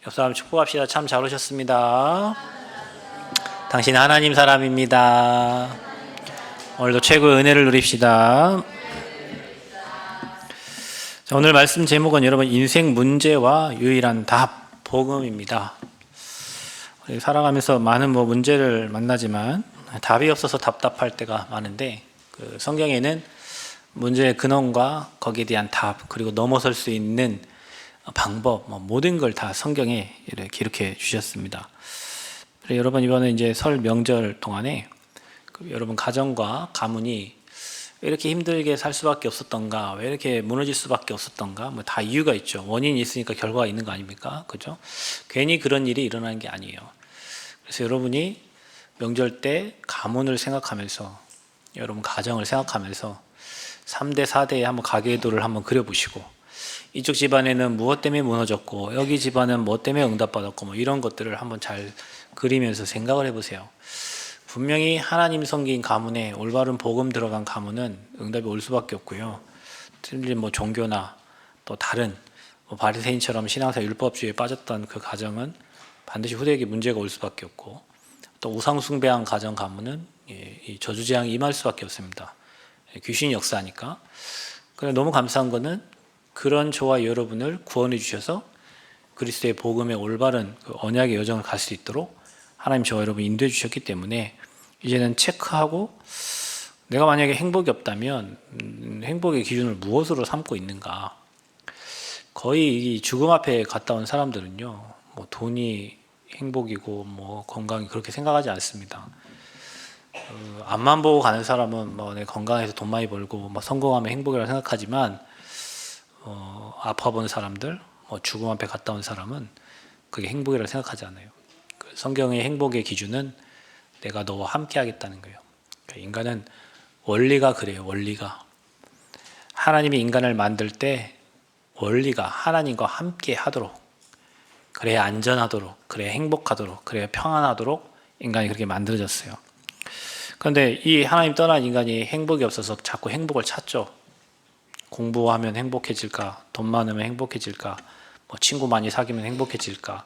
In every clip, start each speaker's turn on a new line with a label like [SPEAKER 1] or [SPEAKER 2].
[SPEAKER 1] 옆 사람 축복합시다. 참 잘 오셨습니다. 당신 하나님 사람입니다. 오늘도 최고의 은혜를 누립시다. 자, 오늘 말씀 제목은 여러분 인생 문제와 유일한 답, 복음입니다. 살아가면서 많은 문제를 만나지만 답이 없어서 답답할 때가 많은데, 성경에는 문제의 근원과 거기에 대한 답, 그리고 넘어설 수 있는 방법, 모든 걸 다 성경에 이렇게 기록해 주셨습니다. 여러분, 이번에 이제 설 명절 동안에 여러분 가정과 가문이 왜 이렇게 힘들게 살 수밖에 없었던가, 왜 이렇게 무너질 수밖에 없었던가, 다 이유가 있죠. 원인이 있으니까 결과가 있는 거 아닙니까? 그죠? 괜히 그런 일이 일어나는 게 아니에요. 그래서 여러분이 명절 때 가문을 생각하면서, 여러분 가정을 생각하면서 3대, 4대의 한번 가계도를 한번 그려보시고, 이쪽 집안에는 무엇 때문에 무너졌고, 여기 집안은 뭐 때문에 응답받았고, 이런 것들을 한번 잘 그리면서 생각을 해보세요. 분명히 하나님 섬긴 가문에, 올바른 복음 들어간 가문은 응답이 올 수밖에 없고요. 틀린 종교나 또 다른 바리새인처럼 신앙사 율법주의에 빠졌던 그 가정은 반드시 후대에게 문제가 올 수밖에 없고, 또 우상 숭배한 가정 가문은 이 저주재앙이 임할 수밖에 없습니다. 귀신이 역사하니까. 그런데 너무 감사한 거는 그런 저와 여러분을 구원해 주셔서 그리스도의 복음의 올바른 언약의 여정을 갈 수 있도록 하나님 저와 여러분 인도해 주셨기 때문에, 이제는 체크하고, 내가 만약에 행복이 없다면 행복의 기준을 무엇으로 삼고 있는가. 거의 이 죽음 앞에 갔다 온 사람들은요, 돈이 행복이고 건강이 그렇게 생각하지 않습니다. 앞만 보고 가는 사람은 내 건강해서 돈 많이 벌고 성공하면 행복이라고 생각하지만, 아파본 사람들, 죽음 앞에 갔다 온 사람은 그게 행복이라고 생각하지 않아요. 성경의 행복의 기준은 내가 너와 함께 하겠다는 거예요. 인간은 원리가 그래요. 원리가. 하나님이 인간을 만들 때 원리가 하나님과 함께 하도록, 그래야 안전하도록, 그래야 행복하도록, 그래야 평안하도록 인간이 그렇게 만들어졌어요. 그런데 이 하나님 떠난 인간이 행복이 없어서 자꾸 행복을 찾죠. 공부하면 행복해질까? 돈 많으면 행복해질까? 친구 많이 사귀면 행복해질까?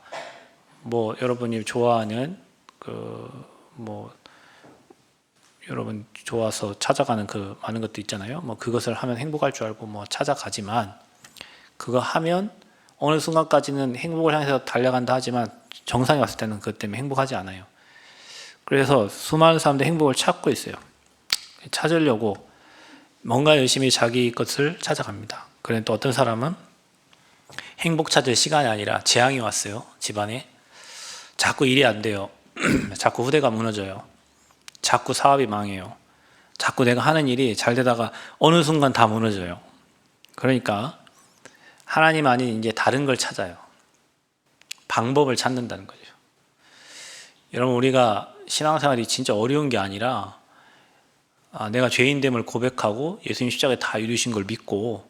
[SPEAKER 1] 여러분이 좋아하는 여러분 좋아서 찾아가는 그 많은 것도 있잖아요. 그것을 하면 행복할 줄 알고 찾아가지만, 그거 하면 어느 순간까지는 행복을 향해서 달려간다 하지만 정상에 왔을 때는 그것 때문에 행복하지 않아요. 그래서 수많은 사람들이 행복을 찾고 있어요. 찾으려고 뭔가 열심히 자기 것을 찾아갑니다. 그런데 또 어떤 사람은 행복 찾을 시간이 아니라 재앙이 왔어요. 집안에 자꾸 일이 안 돼요. 자꾸 후대가 무너져요. 자꾸 사업이 망해요. 자꾸 내가 하는 일이 잘 되다가 어느 순간 다 무너져요. 그러니까 하나님 아닌 이제 다른 걸 찾아요. 방법을 찾는다는 거죠. 여러분, 우리가 신앙생활이 진짜 어려운 게 아니라, 내가 죄인됨을 고백하고 예수님 십자가에 다 이루신 걸 믿고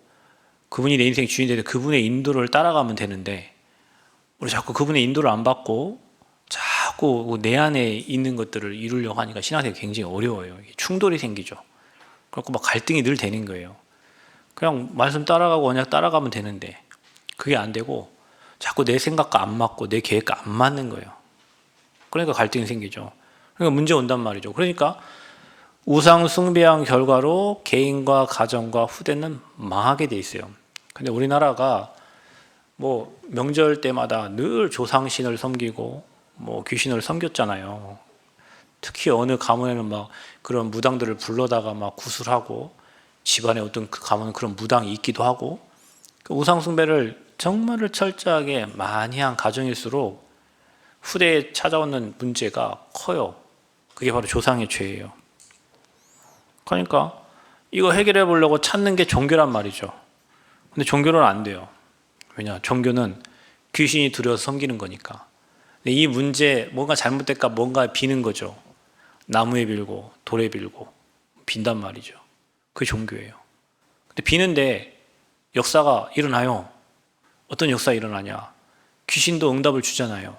[SPEAKER 1] 그분이 내 인생 주인인데 그분의 인도를 따라가면 되는데, 우리 자꾸 그분의 인도를 안 받고 자꾸 내 안에 있는 것들을 이루려고 하니까 신앙생활이 굉장히 어려워요. 충돌이 생기죠. 그렇고 갈등이 늘 되는 거예요. 그냥 말씀 따라가고 언약 따라가면 되는데 그게 안 되고 자꾸 내 생각과 안 맞고 내 계획과 안 맞는 거예요. 그러니까 갈등이 생기죠. 그러니까 문제 온단 말이죠. 그러니까 우상 숭배한 결과로 개인과 가정과 후대는 망하게 돼 있어요. 근데 우리나라가 명절 때마다 늘 조상신을 섬기고 귀신을 섬겼잖아요. 특히 어느 가문에는 그런 무당들을 불러다가 구술하고, 집안에 어떤 그 가문은 그런 무당이 있기도 하고, 우상 숭배를 정말 철저하게 많이 한 가정일수록 후대에 찾아오는 문제가 커요. 그게 바로 조상의 죄예요. 그러니까 이거 해결해 보려고 찾는 게 종교란 말이죠. 근데 종교는 안 돼요. 왜냐? 종교는 귀신이 두려워서 섬기는 거니까. 근데 이 문제, 뭔가 잘못될까 뭔가 비는 거죠. 나무에 빌고 돌에 빌고 빈단 말이죠. 그게 종교예요. 근데 비는데 역사가 일어나요. 어떤 역사가 일어나냐? 귀신도 응답을 주잖아요.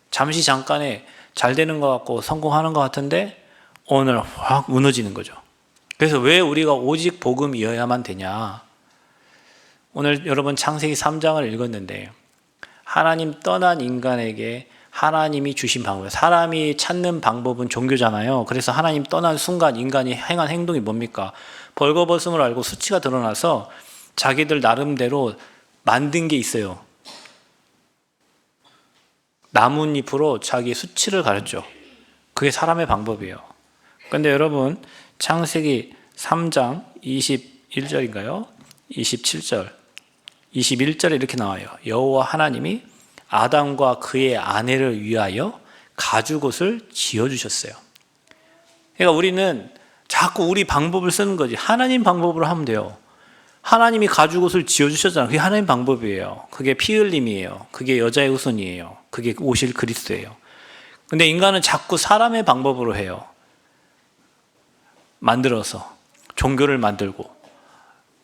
[SPEAKER 1] 잠시 잠깐에 잘 되는 것 같고 성공하는 것 같은데 어느 날 확 무너지는 거죠. 그래서 왜 우리가 오직 복음이어야만 되냐? 오늘 여러분 창세기 3장을 읽었는데 하나님 떠난 인간에게 하나님이 주신 방법, 사람이 찾는 방법은 종교잖아요. 그래서 하나님 떠난 순간 인간이 행한 행동이 뭡니까? 벌거벗음을 알고 수치가 드러나서 자기들 나름대로 만든 게 있어요. 나뭇잎으로 자기 수치를 가렸죠. 그게 사람의 방법이에요. 그런데 여러분, 창세기 3장 21절인가요? 27절, 21절에 이렇게 나와요. 여호와 하나님이 아담과 그의 아내를 위하여 가죽옷을 지어주셨어요. 그러니까 우리는 자꾸 우리 방법을 쓰는 거지. 하나님 방법으로 하면 돼요. 하나님이 가죽옷을 지어주셨잖아요. 그게 하나님 방법이에요. 그게 피 흘림이에요. 그게 여자의 후손이에요. 그게 오실 그리스도예요. 근데 인간은 자꾸 사람의 방법으로 해요. 만들어서 종교를 만들고,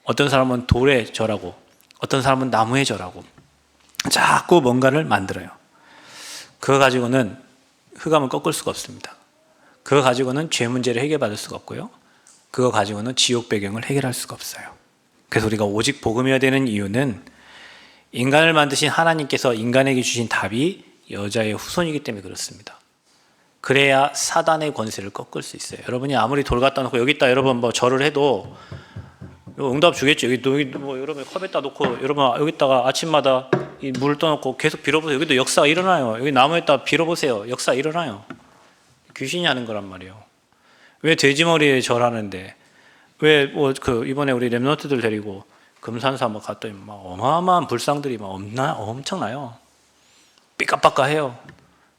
[SPEAKER 1] 어떤 사람은 돌에 절하고 어떤 사람은 나무에 절하고 자꾸 뭔가를 만들어요. 그거 가지고는 흑암을 꺾을 수가 없습니다. 그거 가지고는 죄 문제를 해결받을 수가 없고요. 그거 가지고는 지옥 배경을 해결할 수가 없어요. 그래서 우리가 오직 복음이어야 되는 이유는 인간을 만드신 하나님께서 인간에게 주신 답이 여자의 후손이기 때문에 그렇습니다. 그래야 사단의 권세를 꺾을 수 있어요. 여러분이 아무리 돌 갖다 놓고 여기다 여러분 뭐 절을 해도 응답 주겠죠. 여기 뭐 여러분 컵에다 놓고 여러분 여기다가 아침마다 이 물을 떠놓고 계속 빌어보세요. 여기도 역사가 일어나요. 여기 나무에다 빌어보세요. 역사 일어나요. 귀신이 하는 거란 말이에요. 왜 돼지머리에 절하는데 왜 뭐 그 이번에 우리 랩런트들 데리고 금산사 뭐 갔더니 막 어마어마한 불상들이 막 엄청나요. 삐까빠까해요.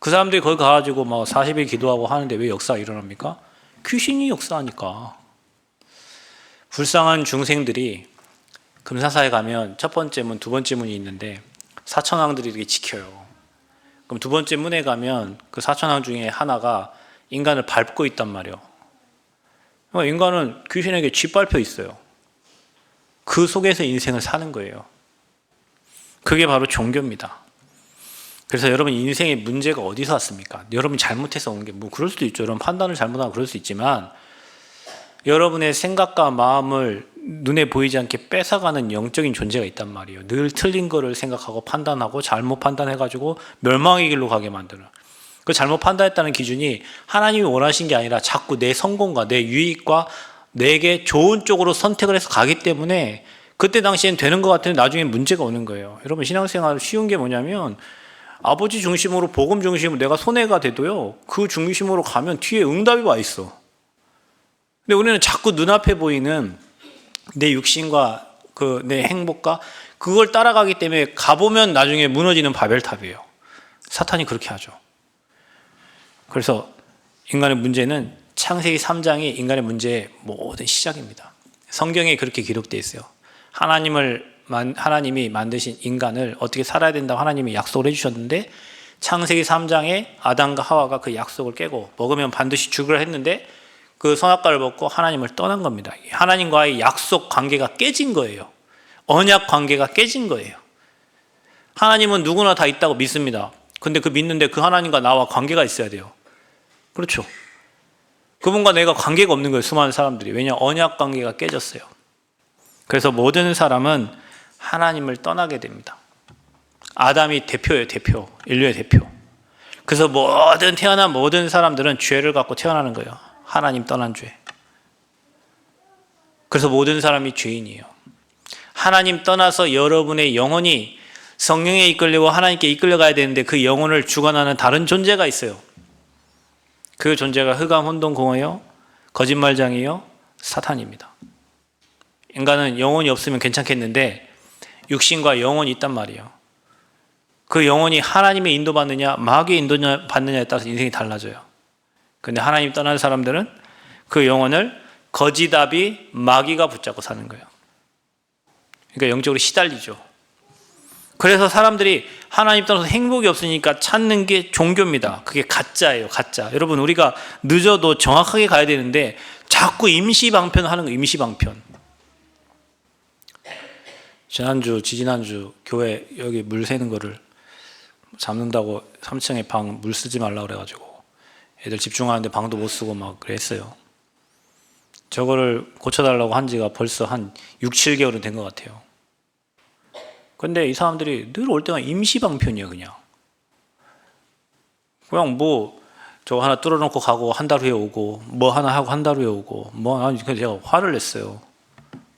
[SPEAKER 1] 그 사람들이 거기 가가지고 막 40일 기도하고 하는데 왜 역사가 일어납니까? 귀신이 역사하니까. 불쌍한 중생들이 금산사에 가면 첫 번째 문, 두 번째 문이 있는데 사천왕들이 이렇게 지켜요. 그럼 두 번째 문에 가면 그 사천왕 중에 하나가 인간을 밟고 있단 말이에요. 인간은 귀신에게 짓밟혀 있어요. 그 속에서 인생을 사는 거예요. 그게 바로 종교입니다. 그래서 여러분 인생의 문제가 어디서 왔습니까? 여러분이 잘못해서 온 게 뭐 그럴 수도 있죠. 여러분 판단을 잘못하고 그럴 수 있지만 여러분의 생각과 마음을 눈에 보이지 않게 뺏어가는 영적인 존재가 있단 말이에요. 늘 틀린 거를 생각하고 판단하고 잘못 판단해가지고 멸망의 길로 가게 만드는. 그 잘못 판단했다는 기준이 하나님이 원하신 게 아니라 자꾸 내 성공과 내 유익과 내게 좋은 쪽으로 선택을 해서 가기 때문에 그때 당시엔 되는 것 같은데 나중에 문제가 오는 거예요. 여러분 신앙생활 쉬운 게 뭐냐면 아버지 중심으로 복음 중심으로 내가 손해가 돼도요. 그 중심으로 가면 뒤에 응답이 와 있어. 근데 우리는 자꾸 눈앞에 보이는 내 육신과 그 내 행복과 그걸 따라가기 때문에 가보면 나중에 무너지는 바벨탑이에요. 사탄이 그렇게 하죠. 그래서 인간의 문제는 창세기 3장이 인간의 문제의 모든 시작입니다. 성경에 그렇게 기록되어 있어요. 하나님이 만드신 인간을 어떻게 살아야 된다고 하나님이 약속을 해주셨는데 창세기 3장에 아담과 하와가 그 약속을 깨고 먹으면 반드시 죽으라 했는데 그 선악과를 먹고 하나님을 떠난 겁니다. 하나님과의 약속 관계가 깨진 거예요. 언약 관계가 깨진 거예요. 하나님은 누구나 다 있다고 믿습니다. 근데 그 믿는데 그 하나님과 나와 관계가 있어야 돼요. 그렇죠. 그분과 내가 관계가 없는 거예요. 수많은 사람들이. 왜냐? 언약 관계가 깨졌어요. 그래서 모든 사람은 하나님을 떠나게 됩니다. 아담이 대표예요. 대표. 인류의 대표. 그래서 태어난 모든 사람들은 죄를 갖고 태어나는 거예요. 하나님 떠난 죄. 그래서 모든 사람이 죄인이에요. 하나님 떠나서 여러분의 영혼이 성령에 이끌리고 하나님께 이끌려가야 되는데 그 영혼을 주관하는 다른 존재가 있어요. 그 존재가 흑암 혼돈공허요, 거짓말장이요, 사탄입니다. 인간은 영혼이 없으면 괜찮겠는데 육신과 영혼이 있단 말이에요. 그 영혼이 하나님의 인도받느냐 마귀의 인도받느냐에 따라서 인생이 달라져요. 근데 하나님 떠난 사람들은 그 영혼을 거지답이 마귀가 붙잡고 사는 거예요. 그러니까 영적으로 시달리죠. 그래서 사람들이 하나님 떠나서 행복이 없으니까 찾는 게 종교입니다. 그게 가짜예요. 가짜. 여러분 우리가 늦어도 정확하게 가야 되는데 자꾸 임시방편 하는 거예요. 임시방편. 지지난주 교회 여기 물 새는 거를 잡는다고 3층에 방 물 쓰지 말라고 그래가지고 애들 집중하는데 방도 못 쓰고 막 그랬어요. 저거를 고쳐달라고 한 지가 벌써 한 6, 7개월은 된 것 같아요. 근데 이 사람들이 늘 올 때가 임시방편이에요. 그냥 뭐 저거 하나 뚫어놓고 가고 한 달 후에 오고 뭐 하나 하고 한 달 후에 오고 뭐 아니 제가 화를 냈어요.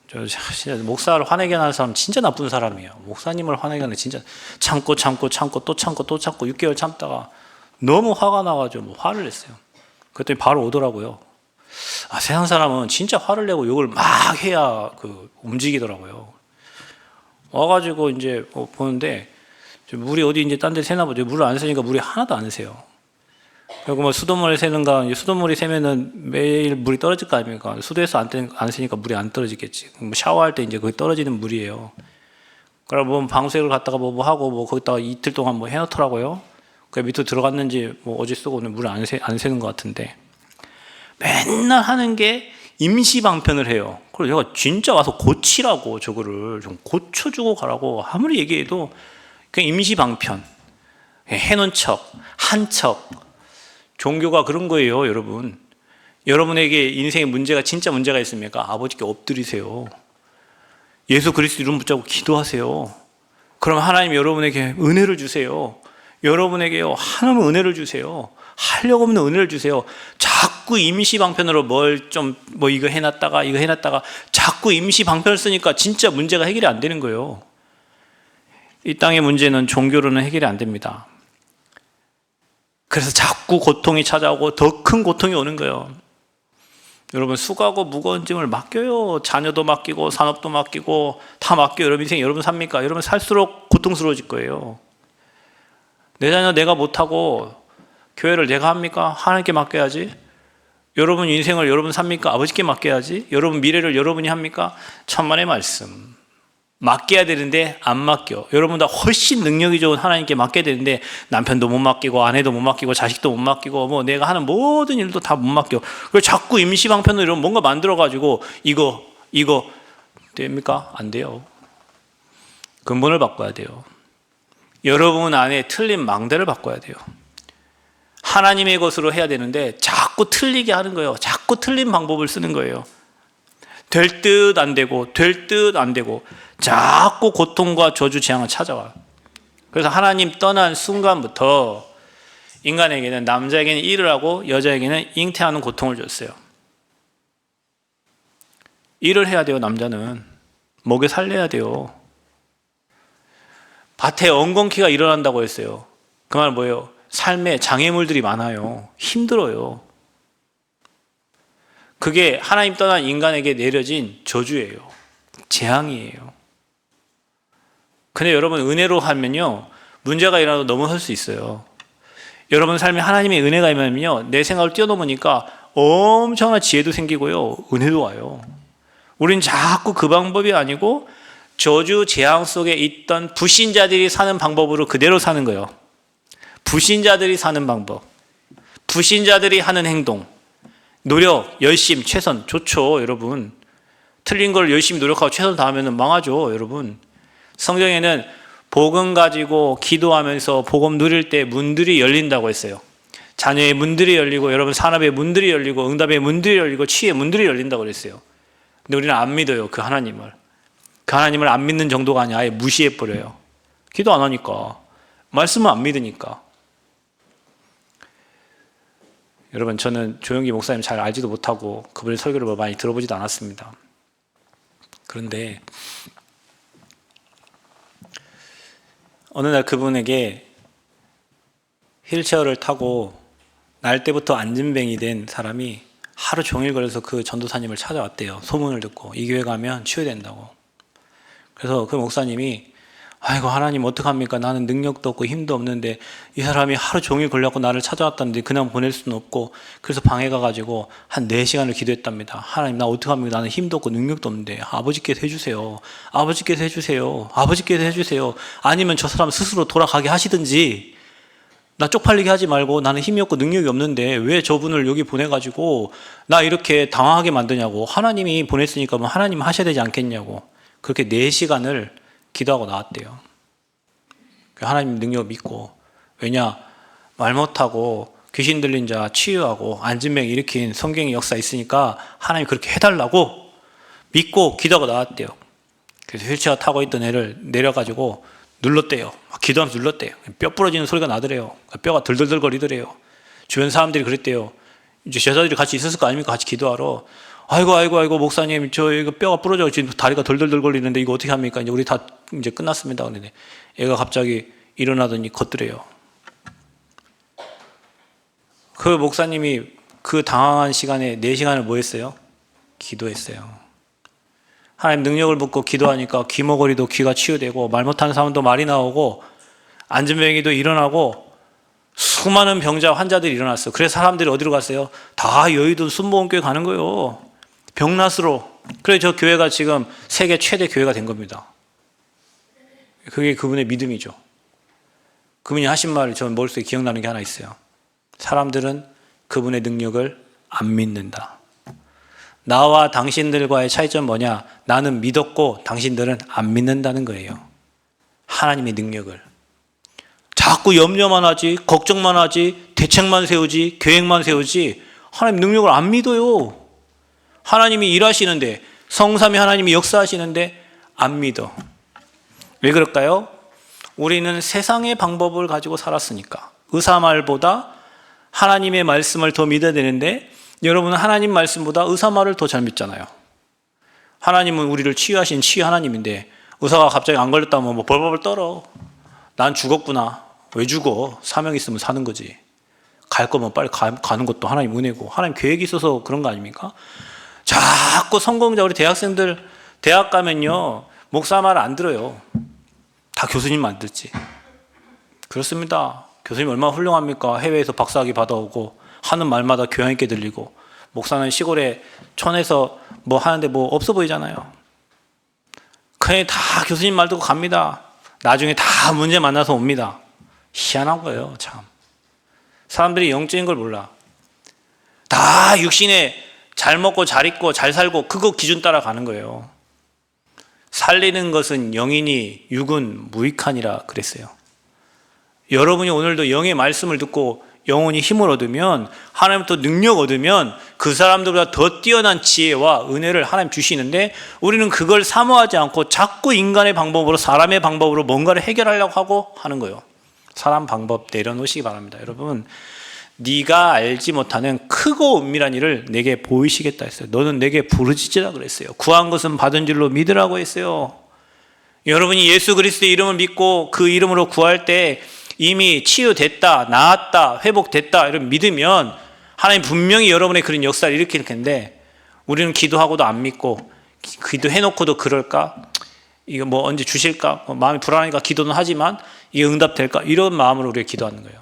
[SPEAKER 1] 저 진짜 목사를 화내게 하는 사람 진짜 나쁜 사람이에요. 목사님을 화내게 하는 진짜 참고 또 참고 6개월 참다가 너무 화가 나가지고 뭐 화를 냈어요. 그랬더니 바로 오더라고요. 아, 세상 사람은 진짜 화를 내고 욕을 막 해야 움직이더라고요. 와가지고 이제 보는데 물이 어디 이제 딴 데 새나 보죠. 물을 안 새니까 물이 하나도 안 새요. 그리고 뭐 수돗물을 새는가, 수돗물이 새면은 매일 물이 떨어질 거 아닙니까? 수도에서 안 새니까 물이 안 떨어지겠지. 뭐 샤워할 때 이제 거기 떨어지는 물이에요. 그럼 뭐 방수액을 갖다가 뭐 하고 뭐 거기다가 이틀 동안 뭐 해놓더라고요. 그 밑으로 들어갔는지 뭐 어제 쓰고 오늘 물을 안 새는 것 같은데 맨날 하는 게 임시방편을 해요. 그래서 제가 진짜 와서 고치라고 저거를 좀 고쳐주고 가라고 아무리 얘기해도 그냥 임시방편 해놓은 척, 한 척. 종교가 그런 거예요, 여러분. 여러분에게 인생에 문제가 진짜 문제가 있습니까? 아버지께 엎드리세요. 예수 그리스도 이름 붙잡고 기도하세요. 그럼 하나님 여러분에게 은혜를 주세요. 여러분에게요 하나님 은혜를 주세요. 하려고 하면 은혜를 주세요. 자꾸 임시방편으로 뭐 이거 해놨다가 자꾸 임시방편을 쓰니까 진짜 문제가 해결이 안 되는 거예요. 이 땅의 문제는 종교로는 해결이 안 됩니다. 그래서 자꾸 고통이 찾아오고 더 큰 고통이 오는 거예요. 여러분 수고하고 무거운 짐을 맡겨요. 자녀도 맡기고 산업도 맡기고 다 맡겨요. 여러분 인생 여러분 삽니까? 여러분 살수록 고통스러워질 거예요. 내 자녀 내가 못하고 교회를 내가 합니까? 하나님께 맡겨야지. 여러분 인생을 여러분 삽니까? 아버지께 맡겨야지. 여러분 미래를 여러분이 합니까? 천만의 말씀. 맡겨야 되는데 안 맡겨. 여러분보다 훨씬 능력이 좋은 하나님께 맡겨야 되는데 남편도 못 맡기고 아내도 못 맡기고 자식도 못 맡기고 뭐 내가 하는 모든 일도 다 못 맡겨. 그래서 자꾸 임시방편으로 이런 뭔가 만들어가지고 이거 됩니까? 안 돼요. 근본을 바꿔야 돼요. 여러분 안에 틀린 망대를 바꿔야 돼요. 하나님의 것으로 해야 되는데 자꾸 틀리게 하는 거예요. 자꾸 틀린 방법을 쓰는 거예요. 될 듯 안 되고 될 듯 안 되고 자꾸 고통과 저주 재앙을 찾아와요. 그래서 하나님 떠난 순간부터 인간에게는 남자에게는 일을 하고 여자에게는 잉태하는 고통을 줬어요. 일을 해야 돼요. 남자는 먹여 살려야 돼요. 밭에 엉겅퀴가 일어난다고 했어요. 그 말은 뭐예요? 삶에 장애물들이 많아요. 힘들어요. 그게 하나님 떠난 인간에게 내려진 저주예요. 재앙이에요. 근데 여러분 은혜로 하면요 문제가 일어나도 넘어설 수 있어요. 여러분 삶에 하나님의 은혜가 임하면요 내 생각을 뛰어넘으니까 엄청난 지혜도 생기고요 은혜도 와요. 우린 자꾸 그 방법이 아니고 저주 재앙 속에 있던 불신자들이 사는 방법으로 그대로 사는 거예요. 불신자들이 사는 방법, 불신자들이 하는 행동, 노력, 열심, 최선 좋죠. 여러분 틀린 걸 열심히 노력하고 최선 다하면 망하죠. 여러분 성경에는 복음 가지고 기도하면서 복음 누릴 때 문들이 열린다고 했어요. 자녀의 문들이 열리고 여러분 산업의 문들이 열리고 응답의 문들이 열리고 치유의 문들이 열린다고 그랬어요. 근데 우리는 안 믿어요. 그 하나님을 안 믿는 정도가 아니라 아예 무시해버려요. 기도 안 하니까, 말씀을 안 믿으니까. 여러분 저는 조영기 목사님 잘 알지도 못하고 그분의 설교를 많이 들어보지도 않았습니다. 그런데 어느 날 그분에게 휠체어를 타고 날 때부터 안진뱅이 된 사람이 하루 종일 걸려서 그 전도사님을 찾아왔대요. 소문을 듣고 이 교회 가면 치유된다고. 그래서 그 목사님이 아이고 하나님 어떡합니까? 나는 능력도 없고 힘도 없는데 이 사람이 하루 종일 걸려고 나를 찾아왔다는데 그냥 보낼 수는 없고 그래서 방에 가가지고 한 4시간을 기도했답니다. 하나님 나 어떡합니까? 나는 힘도 없고 능력도 없는데 아버지께서 해주세요. 아버지께서 해주세요. 아버지께서 해주세요. 아니면 저 사람 스스로 돌아가게 하시든지 나 쪽팔리게 하지 말고 나는 힘이 없고 능력이 없는데 왜 저분을 여기 보내가지고 나 이렇게 당황하게 만드냐고. 하나님이 보냈으니까 뭐 하나님 하셔야 되지 않겠냐고. 그렇게 4시간을 기도하고 나왔대요. 하나님 능력을 믿고. 왜냐? 말 못하고 귀신 들린 자 치유하고 안진병 일으킨 성경의 역사 있으니까 하나님 그렇게 해달라고 믿고 기도하고 나왔대요. 그래서 휠체어 타고 있던 애를 내려가지고 눌렀대요. 막 기도하면서 눌렀대요. 뼈 부러지는 소리가 나더래요. 뼈가 덜덜덜 거리더래요. 주변 사람들이 그랬대요. 이제 제자들이 같이 있었을 거 아닙니까? 같이 기도하러. 아이고 목사님, 저 이거 뼈가 부러져 지금 다리가 덜덜덜 걸리는데 이거 어떻게 합니까? 이제 우리 다 이제 끝났습니다. 그런데 애가 갑자기 일어나더니 걷더래요. 그 목사님이 그 당황한 시간에 4시간을 뭐 했어요? 기도했어요. 하나님 능력을 묻고 기도하니까 귀머거리도 귀가 치유되고 말 못하는 사람도 말이 나오고 안전병이도 일어나고 수많은 병자 환자들이 일어났어요. 그래서 사람들이 어디로 갔어요? 다 여의도 순복음교회 가는 거예요. 병낫으로. 그래서 저 교회가 지금 세계 최대 교회가 된 겁니다. 그게 그분의 믿음이죠. 그분이 하신 말 저 머릿속에 기억나는 게 하나 있어요. 사람들은 그분의 능력을 안 믿는다. 나와 당신들과의 차이점 뭐냐? 나는 믿었고 당신들은 안 믿는다는 거예요. 하나님의 능력을. 자꾸 염려만 하지, 걱정만 하지, 대책만 세우지, 계획만 세우지 하나님 능력을 안 믿어요. 하나님이 일하시는데, 성삼위 하나님이 역사하시는데 안 믿어. 왜 그럴까요? 우리는 세상의 방법을 가지고 살았으니까. 의사말보다 하나님의 말씀을 더 믿어야 되는데 여러분은 하나님 말씀보다 의사말을 더 잘 믿잖아요. 하나님은 우리를 치유하신 치유 하나님인데 의사가 갑자기 안 걸렸다면 뭐 벌벌 떨어. 난 죽었구나. 왜 죽어? 사명 있으면 사는 거지. 갈 거면 빨리 가는 것도 하나님 은혜고 하나님 계획이 있어서 그런 거 아닙니까? 자꾸 성공자 우리 대학생들 대학 가면요 목사 말 안 들어요. 다 교수님만 듣지. 그렇습니다. 교수님 얼마나 훌륭합니까? 해외에서 박사학위 받아오고 하는 말마다 교양 있게 들리고 목사는 시골에 촌에서 뭐 하는데 뭐 없어 보이잖아요. 그냥 다 교수님 말 듣고 갑니다. 나중에 다 문제 만나서 옵니다. 희한한 거예요, 참. 사람들이 영적인 걸 몰라. 다 육신에 잘 먹고 잘 입고 잘 살고 그거 기준 따라가는 거예요. 살리는 것은 영이니 육은 무익하니라 그랬어요. 여러분이 오늘도 영의 말씀을 듣고 영혼이 힘을 얻으면 하나님부터 능력 얻으면 그 사람들보다 더 뛰어난 지혜와 은혜를 하나님 주시는데 우리는 그걸 사모하지 않고 자꾸 인간의 방법으로 사람의 방법으로 뭔가를 해결하려고 하고 하는 거예요. 사람 방법 내려놓으시기 바랍니다. 여러분 네가 알지 못하는 크고 은밀한 일을 내게 보이시겠다 했어요. 너는 내게 부르짖으라 그랬어요. 구한 것은 받은 줄로 믿으라고 했어요. 여러분이 예수 그리스도의 이름을 믿고 그 이름으로 구할 때 이미 치유됐다, 나았다, 회복됐다 이런 믿으면 하나님 분명히 여러분의 그런 역사를 일으킬 텐데 우리는 기도하고도 안 믿고 기도해놓고도 그럴까? 이거 뭐 언제 주실까? 마음이 불안하니까 기도는 하지만 이게 응답될까? 이런 마음으로 우리가 기도하는 거예요.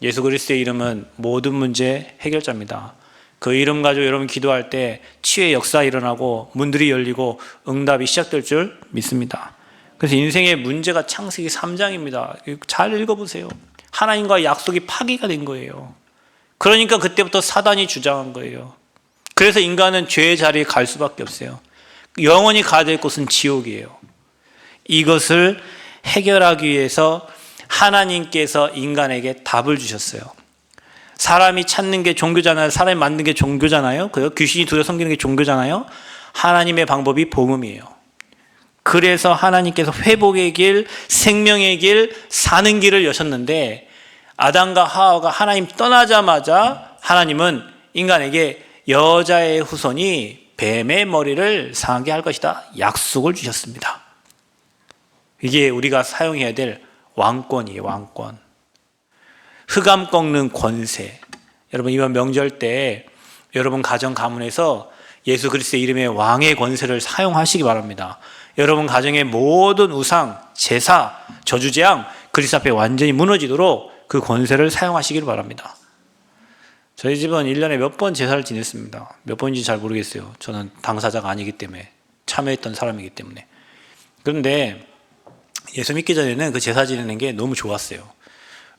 [SPEAKER 1] 예수 그리스도의 이름은 모든 문제 해결자입니다. 그 이름 가지고 여러분 기도할 때 치유의 역사 일어나고 문들이 열리고 응답이 시작될 줄 믿습니다. 그래서 인생의 문제가 창세기 3장입니다. 잘 읽어보세요. 하나님과 약속이 파기가 된 거예요. 그러니까 그때부터 사단이 주장한 거예요. 그래서 인간은 죄의 자리에 갈 수밖에 없어요. 영원히 가야 될 곳은 지옥이에요. 이것을 해결하기 위해서 하나님께서 인간에게 답을 주셨어요. 사람이 찾는 게 종교잖아요. 사람이 만든 게 종교잖아요. 귀신이 두려 섬기는 게 종교잖아요. 하나님의 방법이 복음이에요. 그래서 하나님께서 회복의 길, 생명의 길, 사는 길을 여셨는데 아담과 하와가 하나님 떠나자마자 하나님은 인간에게 여자의 후손이 뱀의 머리를 상하게 할 것이다. 약속을 주셨습니다. 이게 우리가 사용해야 될 왕권이에요. 왕권. 흑암 꺾는 권세. 여러분 이번 명절 때 여러분 가정 가문에서 예수 그리스도의 이름의 왕의 권세를 사용하시기 바랍니다. 여러분 가정의 모든 우상, 제사, 저주재앙 그리스도 앞에 완전히 무너지도록 그 권세를 사용하시기를 바랍니다. 저희 집은 1년에 몇 번 제사를 지냈습니다. 몇 번인지 잘 모르겠어요. 저는 당사자가 아니기 때문에 참여했던 사람이기 때문에. 그런데 예수 믿기 전에는 그 제사 지내는 게 너무 좋았어요.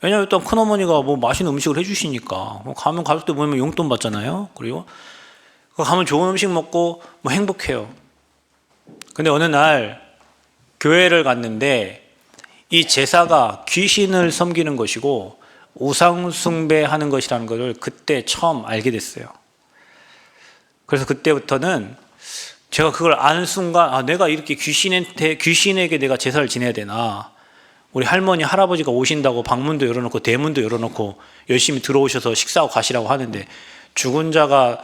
[SPEAKER 1] 왜냐하면 또 큰어머니가 뭐 맛있는 음식을 해주시니까 가면 가족들 모이면 용돈 받잖아요. 그리고 가면 좋은 음식 먹고 뭐 행복해요. 근데 어느 날 교회를 갔는데 이 제사가 귀신을 섬기는 것이고 우상 숭배하는 것이라는 것을 그때 처음 알게 됐어요. 그래서 그때부터는 제가 그걸 아는 순간 내가 이렇게 귀신에게 내가 제사를 지내야 되나. 우리 할머니 할아버지가 오신다고 방문도 열어놓고 대문도 열어놓고 열심히 들어오셔서 식사하고 가시라고 하는데, 죽은 자가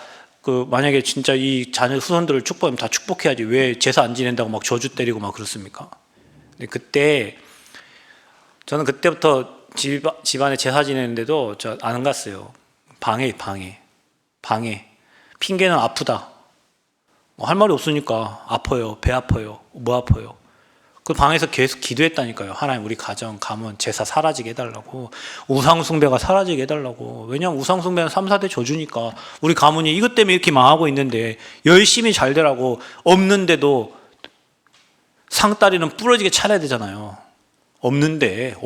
[SPEAKER 1] 만약에 진짜 이 자녀 후손들을 축복하면 다 축복해야지 왜 제사 안 지낸다고 막 저주 때리고 막 그렇습니까? 근데 저는 그때부터 집안에 제사 지내는데도 저 안 갔어요. 방해. 핑계는 아프다. 할 말이 없으니까 아파요. 배 아파요. 뭐 아파요. 그 방에서 계속 기도했다니까요. 하나님, 우리 가정, 가문, 제사 사라지게 해달라고. 우상숭배가 사라지게 해달라고. 왜냐하면 우상숭배는 3, 4대 저주니까. 우리 가문이 이것 때문에 이렇게 망하고 있는데 열심히 잘 되라고. 없는데도 상다리는 부러지게 차려야 되잖아요. 없는데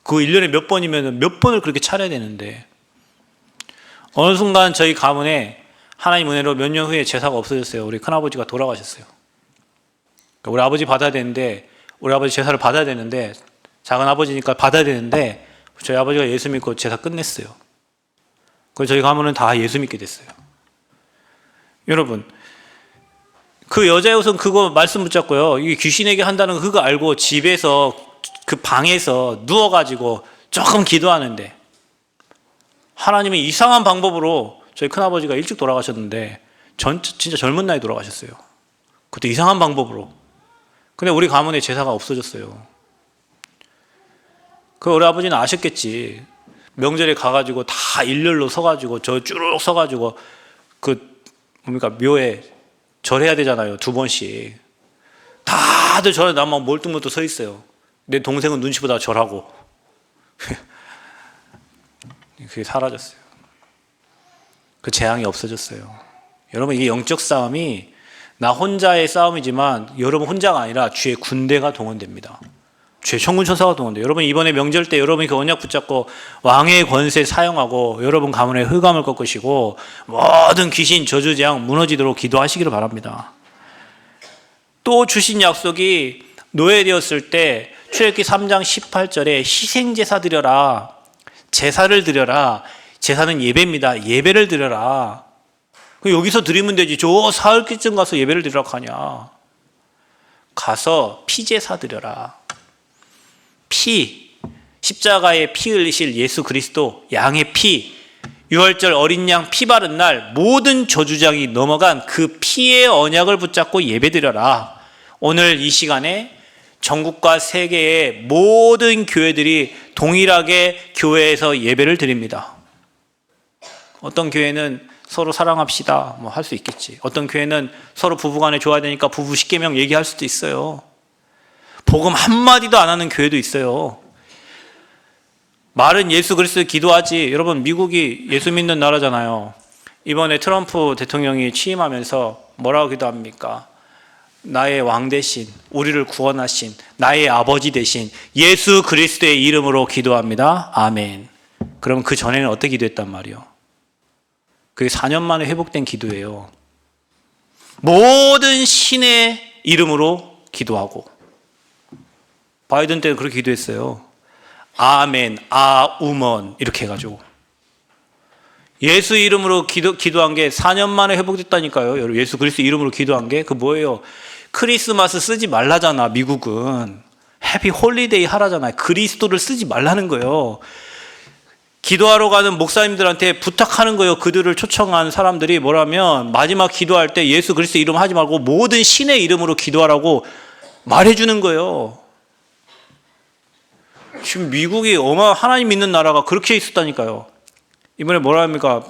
[SPEAKER 1] 그 1년에 몇 번이면 몇 번을 그렇게 차려야 되는데, 어느 순간 저희 가문에 하나님 은혜로 몇 년 후에 제사가 없어졌어요. 우리 큰아버지가 돌아가셨어요. 우리 아버지 받아야 되는데, 우리 아버지 제사를 받아야 되는데, 작은 아버지니까 받아야 되는데, 저희 아버지가 예수 믿고 제사 끝냈어요. 그래서 저희 가문은 다 예수 믿게 됐어요. 여러분, 그 여자의 옷은 그거 말씀 붙잡고요. 이게 귀신에게 한다는 그거 알고 집에서 그 방에서 누워가지고 조금 기도하는데, 하나님이 이상한 방법으로, 저희 큰아버지가 일찍 돌아가셨는데 진짜 젊은 나이에 돌아가셨어요. 그때 이상한 방법으로. 근데 우리 가문에 제사가 없어졌어요. 우리 아버지는 아셨겠지. 명절에 가가지고 다 일렬로 서가지고 저 쭉 서가지고 묘에 절해야 되잖아요. 2번씩. 다들 절해. 나만 멀뚱멀뚱 서 있어요. 내 동생은 눈치 보다가 절하고. 그게 사라졌어요. 그 재앙이 없어졌어요. 여러분, 이게 영적 싸움이 나 혼자의 싸움이지만 여러분 혼자가 아니라 주의 군대가 동원됩니다. 주의 천군 천사가 동원돼요. 여러분, 이번에 명절 때 여러분이 그 언약 붙잡고 왕의 권세 사용하고 여러분 가문의 흑암을 꺾으시고 모든 귀신 저주재앙 무너지도록 기도하시기를 바랍니다. 또 주신 약속이 노예되었을 때 출애굽기 3장 18절에 희생제사 드려라. 제사를 드려라. 제사는 예배입니다. 예배를 드려라. 여기서 드리면 되지. 저 사흘기쯤 가서 예배를 드리라고 하냐. 가서 피제사 드려라. 십자가에 피 흘리실 예수 그리스도 양의 피, 유월절 어린 양 피 바른 날 모든 저주장이 넘어간 그 피의 언약을 붙잡고 예배 드려라. 오늘 이 시간에 전국과 세계의 모든 교회들이 동일하게 교회에서 예배를 드립니다. 어떤 교회는 서로 사랑합시다 할 수 있겠지. 어떤 교회는 서로 부부간에 좋아야 되니까 부부 10계명 얘기할 수도 있어요. 복음 한마디도 안 하는 교회도 있어요. 말은 예수 그리스도 기도하지. 여러분, 미국이 예수 믿는 나라잖아요. 이번에 트럼프 대통령이 취임하면서 뭐라고 기도합니까? 나의 왕 대신 우리를 구원하신 나의 아버지 대신 예수 그리스도의 이름으로 기도합니다. 아멘. 그럼 그 전에는 어떻게 기도했단 말이요? 그게 4년 만에 회복된 기도예요. 모든 신의 이름으로 기도하고. 바이든 때는 그렇게 기도했어요. 아멘, 아우먼 이렇게 해가지고. 예수 이름으로 기도한 게 4년 만에 회복됐다니까요. 예수 그리스도 이름으로 기도한 게. 그 뭐예요? 크리스마스 쓰지 말라잖아. 미국은 해피 홀리데이 하라잖아요. 그리스도를 쓰지 말라는 거예요. 기도하러 가는 목사님들한테 부탁하는 거예요. 그들을 초청한 사람들이 뭐라면 마지막 기도할 때 예수 그리스도 이름 하지 말고 모든 신의 이름으로 기도하라고 말해주는 거예요. 지금 미국이 하나님 믿는 나라가 그렇게 있었다니까요. 이번에 뭐라 합니까?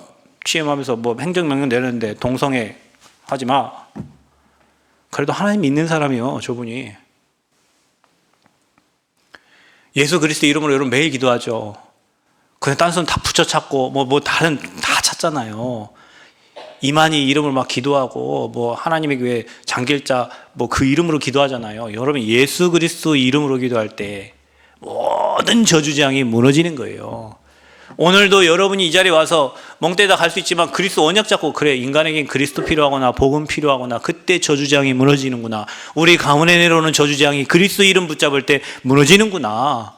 [SPEAKER 1] 취임하면서 행정명령 내렸는데 동성애 하지 마. 그래도 하나님 믿는 사람이요, 저분이. 예수 그리스도 이름으로 여러분 매일 기도하죠. 그냥 딴 손 다 붙여 찾고 다른 다 찾잖아요. 이만희 이름을 막 기도하고 하나님의 교회 장길자 그 이름으로 기도하잖아요. 여러분, 예수 그리스도 이름으로 기도할 때 모든 저주장이 무너지는 거예요. 오늘도 여러분이 이 자리에 와서 멍 때다 갈 수 있지만 그리스도 언약 잡고, 그래, 인간에겐 그리스도 필요하구나, 복음 필요하구나, 그때 저주장이 무너지는구나. 우리 가문에 내려오는 저주장이 그리스도 이름 붙잡을 때 무너지는구나.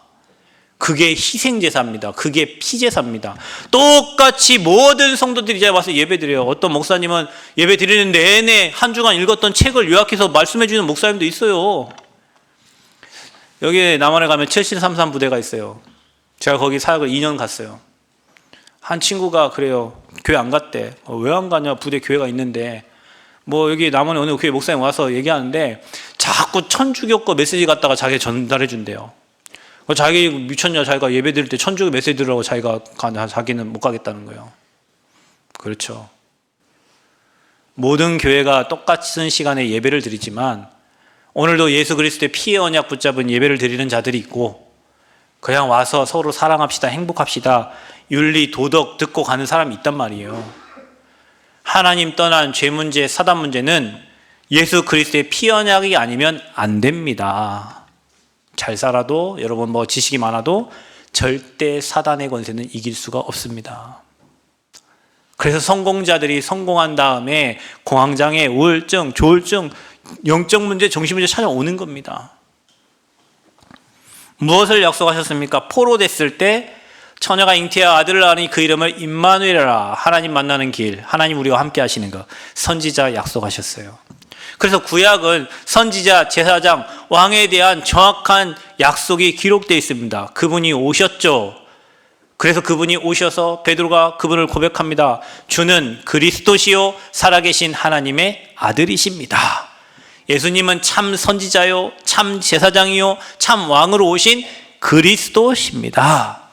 [SPEAKER 1] 그게 희생제사입니다. 그게 피제사입니다. 똑같이 모든 성도들이 이제 와서 예배드려요. 어떤 목사님은 예배드리는 내내 한 주간 읽었던 책을 요약해서 말씀해주는 목사님도 있어요. 여기 남한에 가면 7733 부대가 있어요. 제가 거기 사역을 2년 갔어요. 한 친구가 그래요. 교회 안 갔대. 왜 안 가냐? 부대 교회가 있는데. 뭐 여기 남한에 어느 교회 목사님 와서 얘기하는데 자꾸 천주교 거 메시지 갖다가 자기 전달해 준대요. 자기 미쳤냐? 자기가 예배 드릴 때 천주교 메시지 들으라고 자기는 못 가겠다는 거예요. 그렇죠. 모든 교회가 똑같은 시간에 예배를 드리지만 오늘도 예수 그리스도의 피의 언약 붙잡은 예배를 드리는 자들이 있고 그냥 와서 서로 사랑합시다, 행복합시다, 윤리, 도덕 듣고 가는 사람이 있단 말이에요. 하나님 떠난 죄 문제, 사단 문제는 예수 그리스도의 피 언약이 아니면 안 됩니다. 잘 살아도 여러분 뭐 지식이 많아도 절대 사단의 권세는 이길 수가 없습니다. 그래서 성공자들이 성공한 다음에 공황장애, 우울증, 조울증, 영적 문제, 정신 문제 찾아오는 겁니다. 무엇을 약속하셨습니까? 포로됐을 때 처녀가 잉태하 아들을 낳으니 그 이름을 임마누엘이라, 하나님 만나는 길, 하나님 우리와 함께 하시는 것, 선지자 약속하셨어요. 그래서 구약은 선지자, 제사장, 왕에 대한 정확한 약속이 기록되어 있습니다. 그분이 오셨죠. 그래서 그분이 오셔서 베드로가 그분을 고백합니다. 주는 그리스도시요 살아계신 하나님의 아들이십니다. 예수님은 참 선지자요, 참 제사장이요, 참 왕으로 오신 그리스도십니다.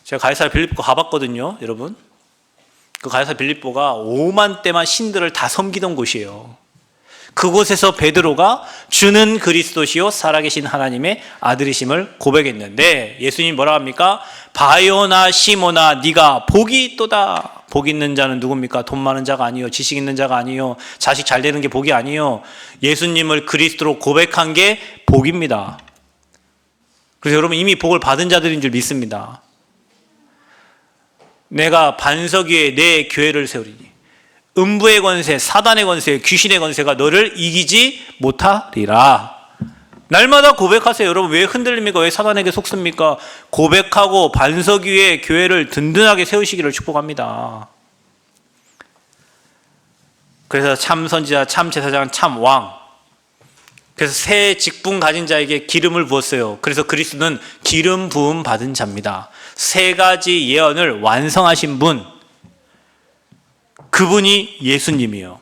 [SPEAKER 1] 제가 가이사랴 빌립보 가봤거든요, 여러분. 그 가이사랴 빌립보가 5만 대만 신들을 다 섬기던 곳이에요. 그곳에서 베드로가 주는 그리스도시요 살아계신 하나님의 아들이심을 고백했는데 예수님이 뭐라 합니까? 바요나 시모나 네가 복이 있도다. 복 있는 자는 누굽니까? 돈 많은 자가 아니요, 지식 있는 자가 아니요, 자식 잘 되는 게 복이 아니요, 예수님을 그리스도로 고백한 게 복입니다. 그래서 여러분 이미 복을 받은 자들인 줄 믿습니다. 내가 반석 위에 내 교회를 세우리니 음부의 권세, 사단의 권세, 귀신의 권세가 너를 이기지 못하리라. 날마다 고백하세요. 여러분 왜 흔들립니까? 왜 사단에게 속습니까? 고백하고 반석 위에 교회를 든든하게 세우시기를 축복합니다. 그래서 참 선지자, 참 제사장, 참 왕, 그래서 새 직분 가진 자에게 기름을 부었어요. 그래서 그리스도는 기름 부음 받은 자입니다. 세 가지 예언을 완성하신 분, 그분이 예수님이요.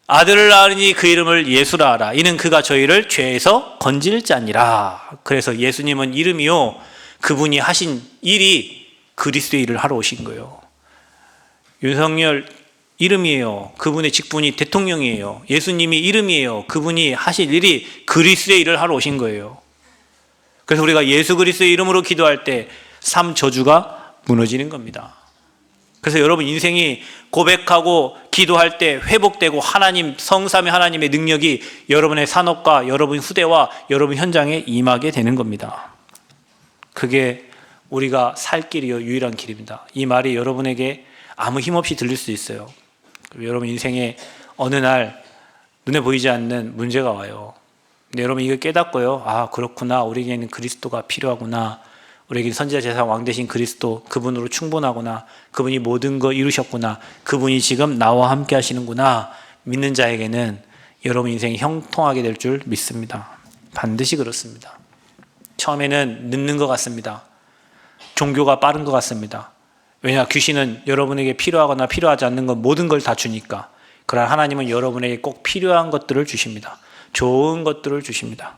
[SPEAKER 1] 아들을 낳으니 그 이름을 예수라 하라. 이는 그가 저희를 죄에서 건질 자니라. 그래서 예수님은 이름이요, 그분이 하신 일이 그리스도의 일을 하러 오신 거예요. 윤석열 이름이에요. 그분의 직분이 대통령이에요. 예수님이 이름이에요. 그분이 하실 일이 그리스도의 일을 하러 오신 거예요. 그래서 우리가 예수 그리스도의 이름으로 기도할 때 삶 저주가 무너지는 겁니다. 그래서 여러분 인생이 고백하고 기도할 때 회복되고 하나님, 성삼위 하나님의 능력이 여러분의 산업과 여러분 후대와 여러분 현장에 임하게 되는 겁니다. 그게 우리가 살 길이요, 유일한 길입니다. 이 말이 여러분에게 아무 힘없이 들릴 수 있어요. 여러분 인생에 어느 날 눈에 보이지 않는 문제가 와요. 근데 여러분 이걸 깨닫고요, 아 그렇구나, 우리에게는 그리스도가 필요하구나, 우리에게는 선지자, 제사장, 왕 되신 그리스도, 그분으로 충분하구나, 그분이 모든 거 이루셨구나, 그분이 지금 나와 함께 하시는구나 믿는 자에게는 여러분 인생이 형통하게 될 줄 믿습니다. 반드시 그렇습니다. 처음에는 늦는 것 같습니다. 종교가 빠른 것 같습니다. 왜냐, 귀신은 여러분에게 필요하거나 필요하지 않는 것 모든 걸 다 주니까. 그러나 하나님은 여러분에게 꼭 필요한 것들을 주십니다. 좋은 것들을 주십니다.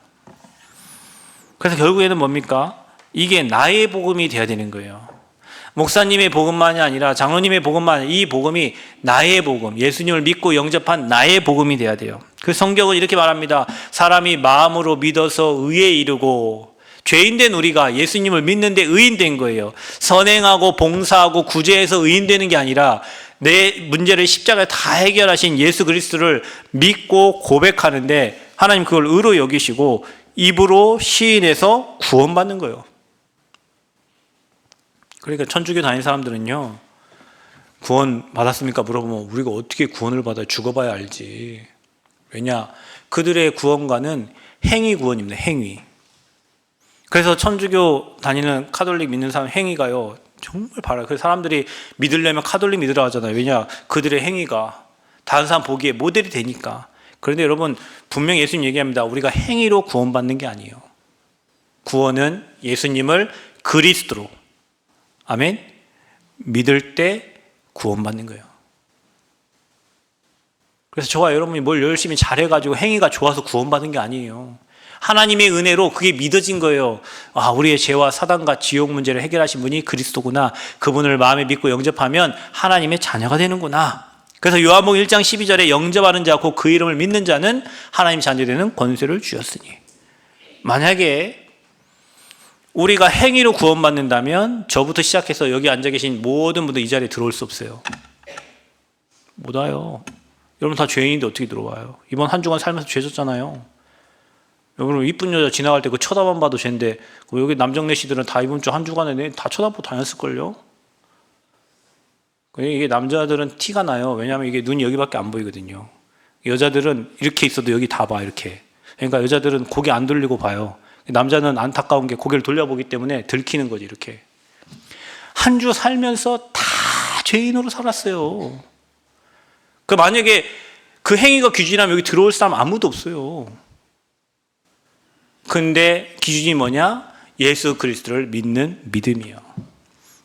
[SPEAKER 1] 그래서 결국에는 뭡니까? 이게 나의 복음이 되어야 되는 거예요. 목사님의 복음만이 아니라 장로님의 복음만 아니라 이 복음이 나의 복음, 예수님을 믿고 영접한 나의 복음이 되어야 돼요. 그 성경은 이렇게 말합니다. 사람이 마음으로 믿어서 의에 이르고, 죄인된 우리가 예수님을 믿는데 의인된 거예요. 선행하고 봉사하고 구제해서 의인되는 게 아니라 내 문제를 십자가에 다 해결하신 예수 그리스도를 믿고 고백하는데 하나님 그걸 의로 여기시고 입으로 시인해서 구원받는 거예요. 그러니까 천주교 다니는 사람들은요, 구원 받았습니까? 물어보면 우리가 어떻게 구원을 받아요? 죽어봐야 알지. 왜냐? 그들의 구원과는 행위 구원입니다. 행위. 그래서 천주교 다니는 카톨릭 믿는 사람 행위가요 정말 바라요. 그래서 사람들이 믿으려면 카톨릭 믿으라 하잖아요. 왜냐? 그들의 행위가 다른 사람 보기에 모델이 되니까. 그런데 여러분 분명히 예수님 얘기합니다. 우리가 행위로 구원받는 게 아니에요. 구원은 예수님을 그리스도로 아멘 믿을 때 구원받는 거예요. 그래서 저와 여러분이 뭘 열심히 잘해가지고 행위가 좋아서 구원받은 게 아니에요. 하나님의 은혜로 그게 믿어진 거예요. 아, 우리의 죄와 사단과 지옥 문제를 해결하신 분이 그리스도구나. 그분을 마음에 믿고 영접하면 하나님의 자녀가 되는구나. 그래서 요한복음 1장 12절에 영접하는 자, 곧 그 이름을 믿는 자는 하나님 자녀 되는 권세를 주셨으니. 만약에 우리가 행위로 구원받는다면 저부터 시작해서 여기 앉아 계신 모든 분들 이 자리에 들어올 수 없어요. 못 와요. 여러분 다 죄인인데 어떻게 들어와요? 이번 한 주간 살면서 죄 졌잖아요. 여러분 이쁜 여자 지나갈 때 그 쳐다만 봐도 죄인데 여기 남정네 씨들은 다 이번 주 한 주간에 다 쳐다보고 다녔을걸요? 이게 남자들은 티가 나요. 왜냐하면 이게 눈이 여기밖에 안 보이거든요. 여자들은 이렇게 있어도 여기 다 봐, 이렇게. 그러니까 여자들은 고개 안 돌리고 봐요. 남자는 안타까운 게 고개를 돌려보기 때문에 들키는 거지, 이렇게. 한 주 살면서 다 죄인으로 살았어요. 그 만약에 그 행위가 기준이라면 여기 들어올 사람 아무도 없어요. 근데 기준이 뭐냐? 예수 그리스도를 믿는 믿음이에요.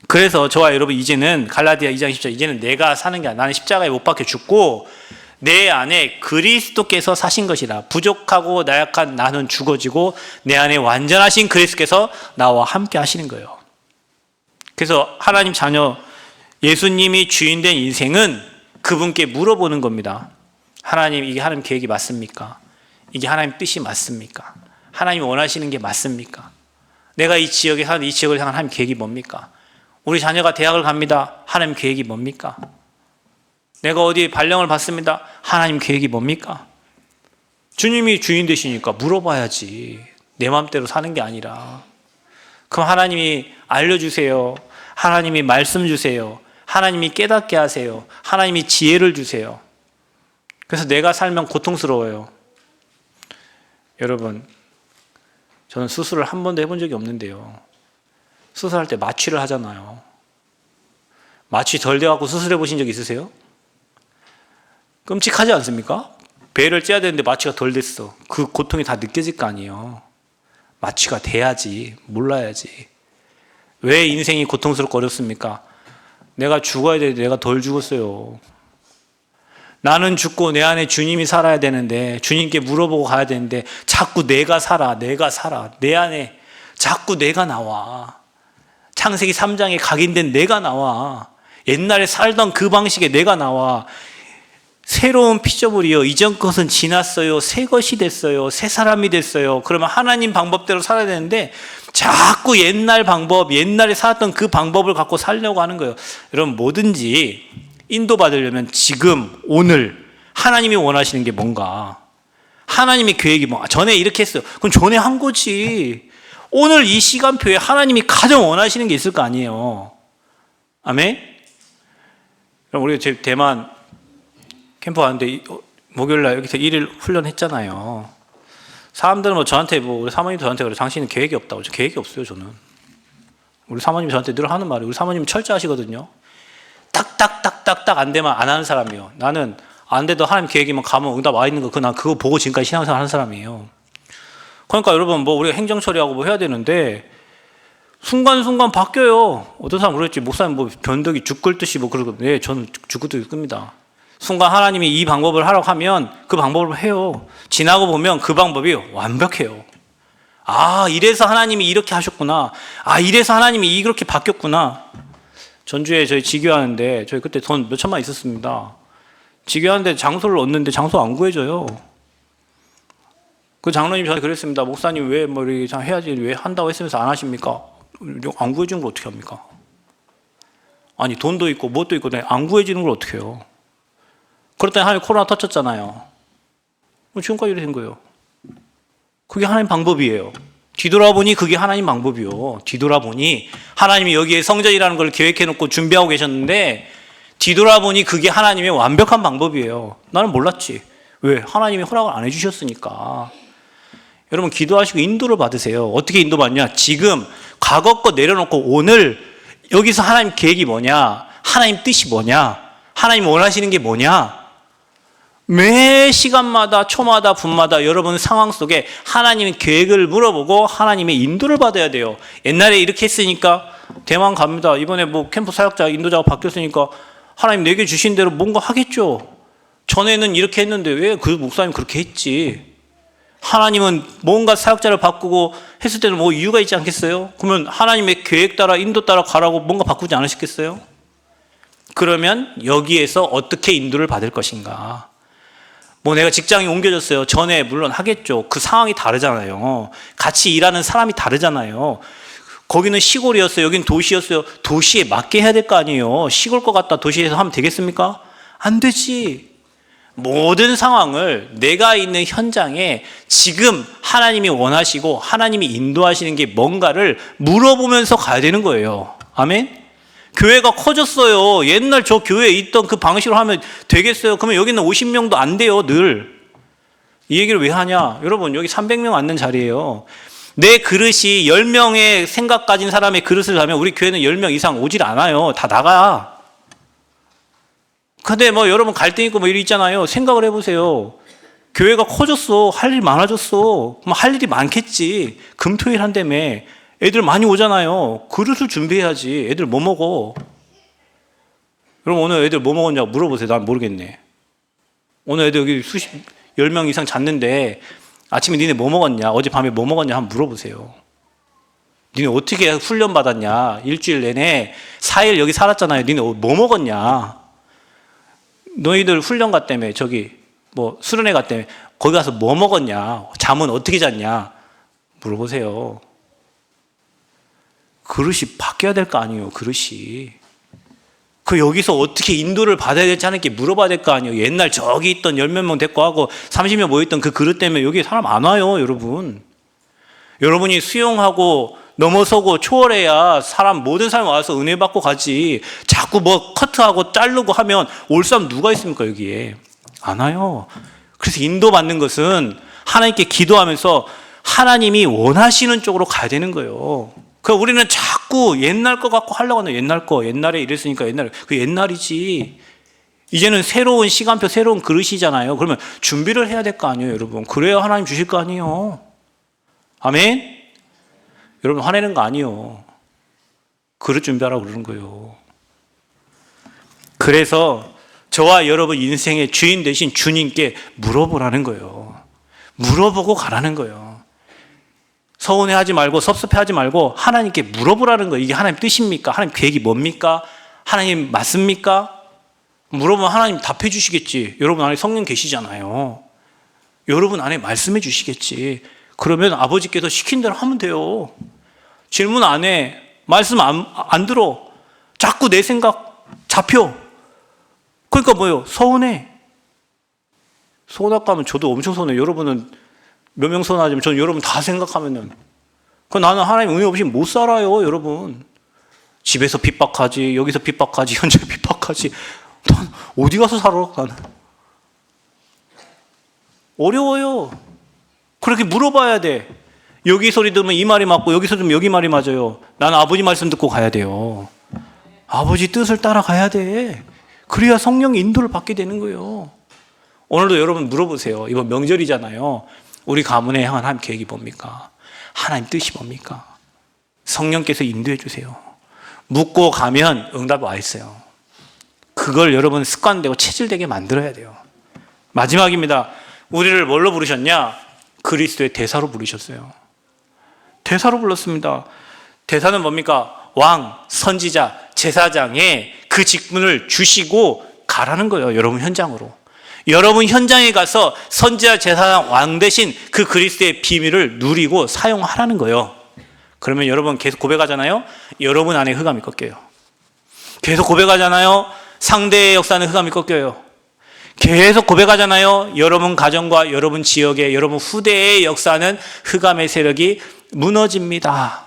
[SPEAKER 1] 그래서 저와 여러분 이제는 갈라디아 2장 10절 이제는 내가 사는 게 아니라 나는 십자가에 못 박혀 죽고 내 안에 그리스도께서 사신 것이라. 부족하고 나약한 나는 죽어지고 내 안에 완전하신 그리스도께서 나와 함께 하시는 거예요. 그래서 하나님 자녀 예수님이 주인된 인생은 그분께 물어보는 겁니다. 하나님, 이게 하나님 계획이 맞습니까? 이게 하나님 뜻이 맞습니까? 하나님이 원하시는 게 맞습니까? 내가 이 지역에 사는 이 지역을 향한 하나님 계획이 뭡니까? 우리 자녀가 대학을 갑니다. 하나님 계획이 뭡니까? 내가 어디 발령을 받습니다. 하나님 계획이 뭡니까? 주님이 주인 되시니까 물어봐야지. 내 마음대로 사는 게 아니라. 그럼 하나님이 알려주세요. 하나님이 말씀 주세요. 하나님이 깨닫게 하세요. 하나님이 지혜를 주세요. 그래서 내가 살면 고통스러워요. 여러분, 저는 수술을 한 번도 해본 적이 없는데요. 수술할 때 마취를 하잖아요. 마취 덜 돼갖고 수술해 보신 적 있으세요? 끔찍하지 않습니까? 배를 째야 되는데 마취가 덜 됐어. 그 고통이 다 느껴질 거 아니에요. 마취가 돼야지, 몰라야지. 왜 인생이 고통스럽고 어렵습니까? 내가 죽어야 되는데 내가 덜 죽었어요. 나는 죽고 내 안에 주님이 살아야 되는데, 주님께 물어보고 가야 되는데 자꾸 내가 살아. 내 안에 자꾸 내가 나와. 창세기 3장에 각인된 내가 나와. 옛날에 살던 그 방식의 내가 나와. 새로운 피조물이요, 이전 것은 지났어요, 새 것이 됐어요, 새 사람이 됐어요. 그러면 하나님 방법대로 살아야 되는데 자꾸 옛날 방법, 옛날에 살았던 그 방법을 갖고 살려고 하는 거예요. 여러분, 뭐든지 인도받으려면 지금 오늘 하나님이 원하시는 게 뭔가, 하나님의 계획이 뭔가. 전에 이렇게 했어요. 그럼 전에 한 거지. 오늘 이 시간표에 하나님이 가장 원하시는 게 있을 거 아니에요. 아멘? 그럼 우리가 제 대만 캠프 왔는데 목요일날 여기서 1일 훈련했잖아요. 사람들은 뭐 저한테, 우리 사모님도 저한테 그래요. 당신은 계획이 없다고. 저 계획이 없어요, 저는. 우리 사모님이 저한테 늘 하는 말이에요. 우리 사모님은 철저하시거든요. 딱딱딱딱딱 안 되면 안 하는 사람이에요. 나는 안 돼도 하나님 계획이면 가면 응답 와 있는 거, 난 그거 보고 지금까지 신앙생활 하는 사람이에요. 그러니까 여러분, 뭐 우리가 행정 처리하고 뭐 해야 되는데 순간순간 바뀌어요. 어떤 사람 그랬지, 목사님 뭐 변덕이 죽 끓듯이 뭐 그러거든요. 네, 저는 죽 끓듯이 끕니다. 순간 하나님이 이 방법을 하라고 하면 그 방법을 해요. 지나고 보면 그 방법이 완벽해요. 아, 이래서 하나님이 이렇게 하셨구나. 아, 이래서 하나님이 이렇게 바뀌었구나. 전주에 저희 지교하는데, 저희 그때 돈 몇 천만 있었습니다. 지교하는데 장소를 얻는데 장소 안 구해줘요. 그 장로님 저한테 그랬습니다. 목사님 왜 뭐 이렇게 해야지, 왜 한다고 했으면서 안 하십니까? 안 구해주는 걸 어떻게 합니까? 아니, 돈도 있고 뭣도 있고 안 구해지는 걸 어떻게 해요? 그랬더니 하나님 코로나 터쳤잖아요. 지금까지 이렇게 된 거예요. 그게 하나님 방법이에요. 뒤돌아보니 그게 하나님 방법이요. 뒤돌아보니 하나님이 여기에 성전이라는 걸 계획해놓고 준비하고 계셨는데, 뒤돌아보니 그게 하나님의 완벽한 방법이에요. 나는 몰랐지. 왜? 하나님이 허락을 안 해주셨으니까. 여러분 기도하시고 인도를 받으세요. 어떻게 인도받냐? 지금 과거 거 내려놓고 오늘 여기서 하나님 계획이 뭐냐? 하나님 뜻이 뭐냐? 하나님 원하시는 게 뭐냐? 매 시간마다 초마다 분마다 여러분 상황 속에 하나님의 계획을 물어보고 하나님의 인도를 받아야 돼요. 옛날에 이렇게 했으니까 대만 갑니다. 이번에 뭐 캠프 사역자 인도자가 바뀌었으니까 하나님 내게 주신 대로 뭔가 하겠죠. 전에는 이렇게 했는데 왜 그 목사님 그렇게 했지? 하나님은 뭔가 사역자를 바꾸고 했을 때는 뭐 이유가 있지 않겠어요? 그러면 하나님의 계획 따라 인도 따라 가라고 뭔가 바꾸지 않으셨겠어요? 그러면 여기에서 어떻게 인도를 받을 것인가? 뭐 내가 직장이 옮겨졌어요. 전에 물론 하겠죠. 그 상황이 다르잖아요. 같이 일하는 사람이 다르잖아요. 거기는 시골이었어요. 여기는 도시였어요. 도시에 맞게 해야 될 거 아니에요. 시골 것 같다 도시에서 하면 되겠습니까? 안 되지. 모든 상황을 내가 있는 현장에 지금 하나님이 원하시고 하나님이 인도하시는 게 뭔가를 물어보면서 가야 되는 거예요. 아멘? 교회가 커졌어요. 옛날 저 교회에 있던 그 방식으로 하면 되겠어요? 그러면 여기는 50명도 안 돼요, 늘. 이 얘기를 왜 하냐? 여러분, 여기 300명 앉는 자리예요. 내 그릇이 10명의 생각 가진 사람의 그릇을 하면 우리 교회는 10명 이상 오질 않아요. 다 나가. 근데 뭐 여러분 갈등 있고 뭐 일 있잖아요. 생각을 해보세요. 교회가 커졌어. 할 일 많아졌어. 그럼 할 일이 많겠지. 금토일 한다며. 애들 많이 오잖아요. 그릇을 준비해야지. 애들 뭐 먹어? 여러분 오늘 애들 뭐 먹었냐고 물어보세요. 난 모르겠네. 오늘 애들 여기 10명 이상 잤는데 아침에 니네 뭐 먹었냐? 어젯밤에 뭐 먹었냐? 한번 물어보세요. 니네 어떻게 훈련 받았냐? 일주일 내내 4일 여기 살았잖아요. 니네 뭐 먹었냐? 너희들 훈련 갔다며 저기 뭐 수련회 갔다며 거기 가서 뭐 먹었냐? 잠은 어떻게 잤냐? 물어보세요. 그릇이 바뀌어야 될 거 아니에요. 그릇이. 그 여기서 어떻게 인도를 받아야 될지 하는 게 물어봐야 될 거 아니에요. 옛날 저기 있던 10몇 명 데리고 하고 30명 모였던 그 그릇 때문에 여기 사람 안 와요. 여러분. 여러분이 수용하고 넘어서고 초월해야 모든 사람 와서 은혜 받고 가지. 자꾸 뭐 커트하고 자르고 하면 올 사람 누가 있습니까 여기에? 안 와요. 그래서 인도받는 것은 하나님께 기도하면서 하나님이 원하시는 쪽으로 가야 되는 거예요. 그러니까 우리는 자꾸 옛날 거 갖고 하려고 하는 옛날 거. 옛날에 이랬으니까 옛날에. 그 옛날이지. 이제는 새로운 시간표, 새로운 그릇이잖아요. 그러면 준비를 해야 될 거 아니에요, 여러분. 그래야 하나님 주실 거 아니에요. 아멘? 여러분 화내는 거 아니에요. 그릇 준비하라고 그러는 거예요. 그래서 저와 여러분 인생의 주인 되신 주님께 물어보라는 거예요. 물어보고 가라는 거예요. 서운해하지 말고 섭섭해하지 말고 하나님께 물어보라는 거예요. 이게 하나님 뜻입니까? 하나님 계획이 뭡니까? 하나님 맞습니까? 물어보면 하나님 답해 주시겠지. 여러분 안에 성령 계시잖아요. 여러분 안에 말씀해 주시겠지. 그러면 아버지께서 시킨 대로 하면 돼요. 질문 안 해. 말씀 안 들어. 자꾸 내 생각 잡혀. 그러니까 뭐예요? 서운해. 서운할까 하면 저도 엄청 서운해요. 여러분은 몇 명 서운하지만 저는 여러분 다 생각하면은 나는 하나님 은혜 없이 못 살아요. 여러분. 집에서 핍박하지. 여기서 핍박하지. 현재 핍박하지. 난 어디 가서 살아? 나는. 어려워요. 그렇게 물어봐야 돼. 여기 소리 들으면 이 말이 맞고 여기 소리 들으면 여기 말이 맞아요. 나는 아버지 말씀 듣고 가야 돼요. 아버지 뜻을 따라가야 돼. 그래야 성령의 인도를 받게 되는 거예요. 오늘도 여러분 물어보세요. 이번 명절이잖아요. 우리 가문에 향한 하나님 계획이 뭡니까? 하나님 뜻이 뭡니까? 성령께서 인도해 주세요. 묻고 가면 응답이 와 있어요. 그걸 여러분 습관되고 체질되게 만들어야 돼요. 마지막입니다. 우리를 뭘로 부르셨냐? 그리스도의 대사로 부르셨어요. 대사로 불렀습니다. 대사는 뭡니까? 왕, 선지자, 제사장에 그 직분을 주시고 가라는 거예요. 여러분 현장으로. 여러분 현장에 가서 선지자, 제사장, 왕 대신 그 그리스도의 비밀을 누리고 사용하라는 거예요. 그러면 여러분 계속 고백하잖아요. 여러분 안에 흑암이 꺾여요. 계속 고백하잖아요. 상대의 역사는 흑암이 꺾여요. 계속 고백하잖아요. 여러분 가정과 여러분 지역의 여러분 후대의 역사는 흑암의 세력이 무너집니다.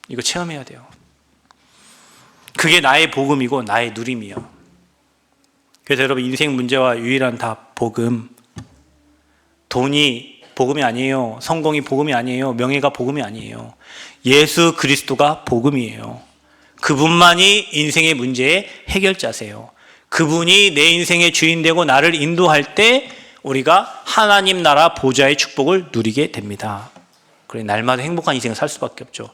[SPEAKER 1] 이거 체험해야 돼요. 그게 나의 복음이고 나의 누림이요. 그래서 여러분 인생 문제와 유일한 답 복음. 돈이 복음이 아니에요. 성공이 복음이 아니에요. 명예가 복음이 아니에요. 예수 그리스도가 복음이에요. 그분만이 인생의 문제의 해결자세요. 그분이 내 인생의 주인 되고 나를 인도할 때 우리가 하나님 나라 보좌의 축복을 누리게 됩니다. 그래, 날마다 행복한 인생을 살 수밖에 없죠.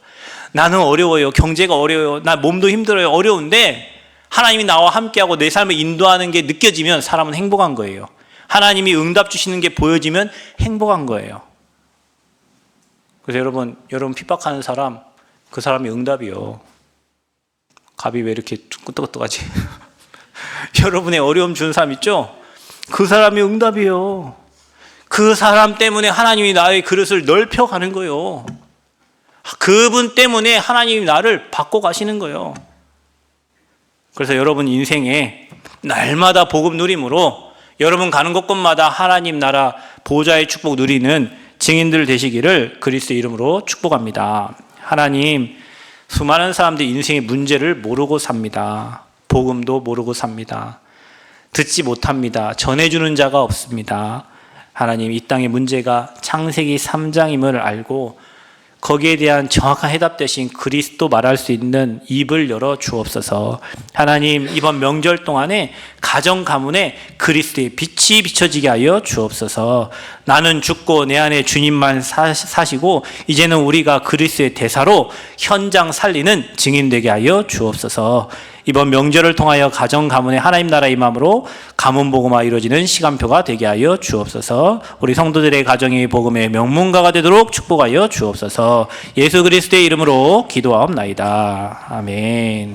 [SPEAKER 1] 나는 어려워요. 경제가 어려워요. 나 몸도 힘들어요. 어려운데 하나님이 나와 함께하고 내 삶을 인도하는 게 느껴지면 사람은 행복한 거예요. 하나님이 응답 주시는 게 보여지면 행복한 거예요. 그래서 여러분 핍박하는 사람, 그 사람이 응답이요. 갑이 왜 이렇게 끄떡끄떡하지? 여러분의 어려움 주는 사람 있죠? 그 사람이 응답이요. 그 사람 때문에 하나님이 나의 그릇을 넓혀가는 거예요. 그분 때문에 하나님이 나를 바꿔가시는 거예요. 그래서 여러분 인생에 날마다 복음 누림으로 여러분 가는 곳곳마다 하나님 나라 보좌의 축복 누리는 증인들 되시기를 그리스도의 이름으로 축복합니다. 하나님, 수많은 사람들이 인생의 문제를 모르고 삽니다. 복음도 모르고 삽니다. 듣지 못합니다. 전해주는 자가 없습니다. 하나님, 이 땅의 문제가 창세기 3장임을 알고 거기에 대한 정확한 해답 대신 그리스도 말할 수 있는 입을 열어 주옵소서. 하나님, 이번 명절 동안에 가정 가문에 그리스도의 빛이 비춰지게 하여 주옵소서. 나는 죽고 내 안에 주님만 사시고 이제는 우리가 그리스도의 대사로 현장 살리는 증인 되게 하여 주옵소서. 이번 명절을 통하여 가정 가문에 하나님 나라 임함으로 가문 복음화 이루어지는 시간표가 되게 하여 주옵소서. 우리 성도들의 가정이 복음의 명문가가 되도록 축복하여 주옵소서. 예수 그리스도의 이름으로 기도하옵나이다. 아멘.